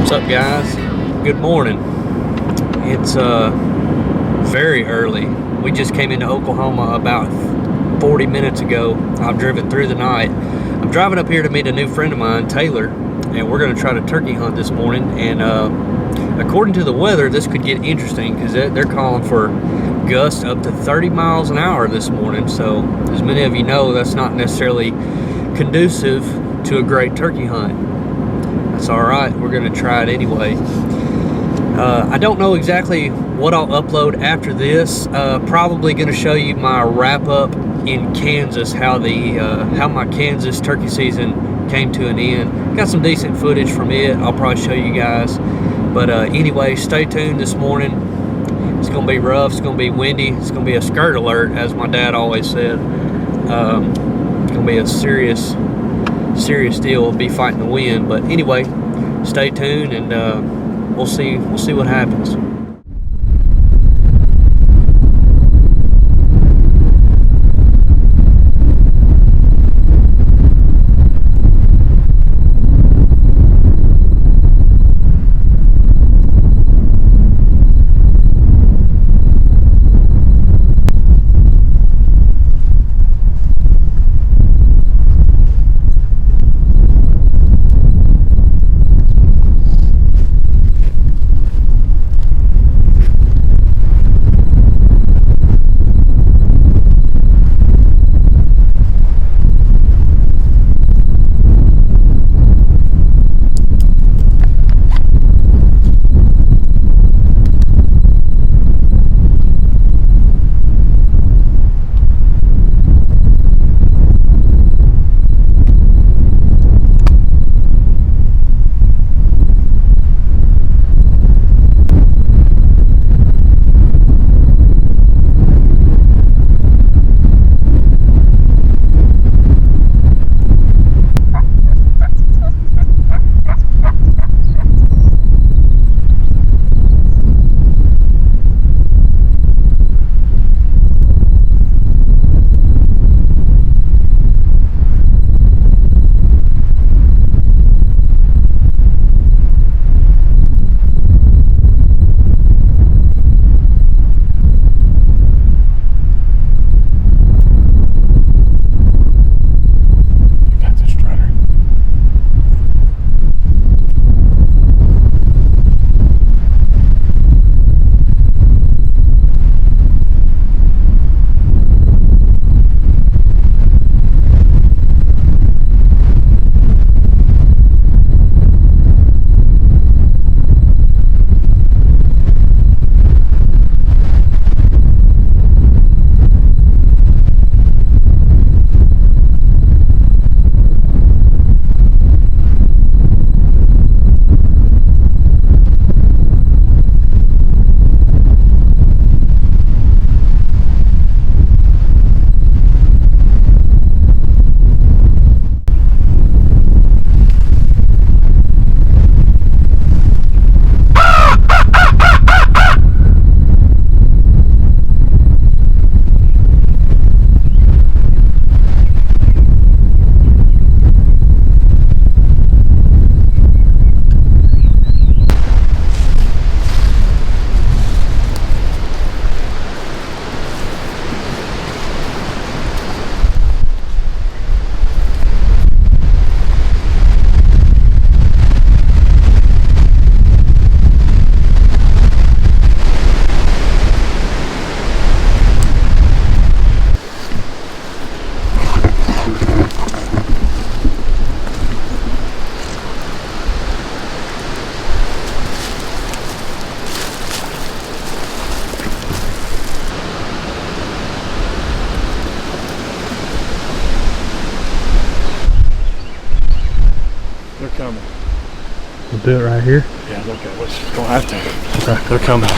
What's up, guys? Good morning. It's very early. We just came into Oklahoma about 40 minutes ago. I've driven through the night. I'm driving up here to meet a new friend of mine, Taylor, and we're going to try to turkey hunt this morning. And according to the weather, this could get interesting because they're calling for gusts up to 30 miles an hour this morning. So as many of you know, that's not necessarily conducive to a great turkey hunt. That's all right, we're gonna try it anyway. I don't know exactly what I'll upload after this. Probably gonna show you my wrap up in Kansas, how my Kansas turkey season came to an end. Got some decent footage from it. I'll probably show you guys. But anyway, stay tuned this morning. It's gonna be rough, it's gonna be windy, it's gonna be a skirt alert, as my dad always said. It's gonna be a serious deal. We'll be fighting the wind. But anyway, stay tuned and we'll see what happens. They're coming. We'll do it right here. Yeah, okay. We're gonna have to. Okay, they're coming.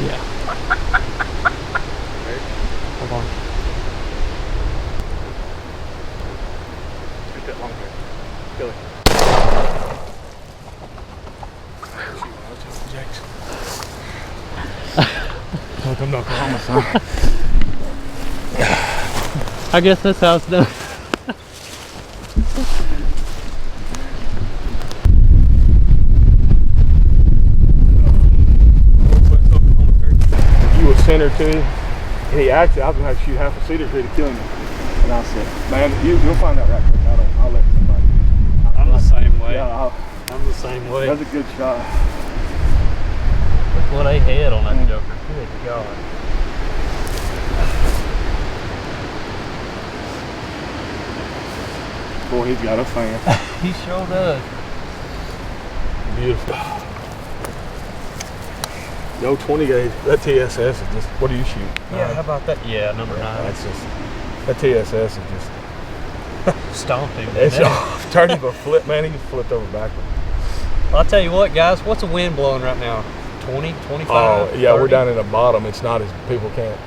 Yeah. Hold on. Get that long hair. Kill it. Welcome to Oklahoma, son. I guess that's how it's done. You were center to him, and he actually, I was gonna have to shoot half a cedar tree to kill him. And I said, man, you'll find out right quick. I'll let somebody. I'm the same way. Yeah, I'm the same way. that's a good shot. Look what they had on that joker. Good God. Boy, he's got a fan. He sure does. Beautiful. No 20 gauge. That TSS is just, what do you shoot? Yeah, how about that? Yeah, number 9. That's just, that TSS is just, Stomped him. it's off. Turned him a flip, man. He just flipped over backward. Well, I'll tell you what, guys. What's the wind blowing right now? 20, 25? Oh, yeah, 30? we're down in the bottom. It's not as, people can't,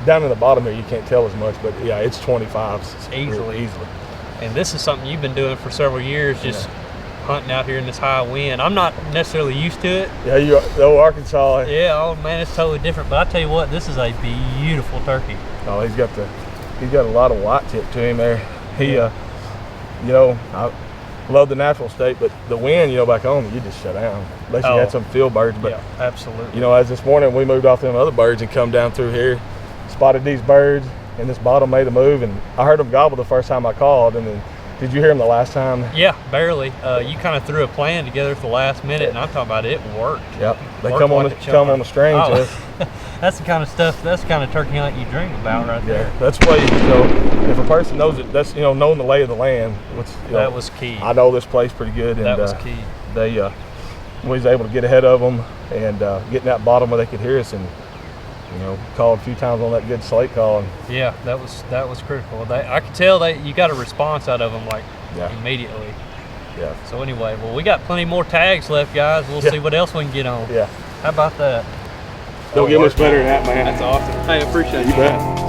down in the bottom here, you can't tell as much, but yeah, it's 25s. Easily. And this is something you've been doing for several years, just hunting out here in this high wind. I'm not necessarily used to it. Yeah, the old Arkansas. Yeah, oh man, it's totally different. But I tell you what, this is a beautiful turkey. Oh, he's got a lot of white tip to him there. He, you know, I love the natural state, but the wind, you know, back home, you just shut down. Unless you had some field birds. But yeah, absolutely. you know, as this morning we moved off them other birds and come down through here, spotted these birds, and this bottom made a move, and I heard them gobble the first time I called, and then did you hear them the last time? Yeah, barely. You kind of threw a plan together at the last minute, and I'm talking about it worked. Yep, they Worked come on like a come on the string to us. That's the kind of stuff. That's the kind of turkey hunt you dream about, right there. That's why, you know, if a person knows it, that's, you know, knowing the lay of the land. That was key. I know this place pretty good, and that was key. They we was able to get ahead of them and get in that bottom where they could hear us, and you know, called a few times on that good slate call. And yeah, that was critical. I could tell that you got a response out of them like immediately. Yeah. So anyway, well, we got plenty more tags left, guys. We'll see what else we can get on. Yeah. How about that? Don't get much better than that, man. That's awesome. Hey, I appreciate You bet.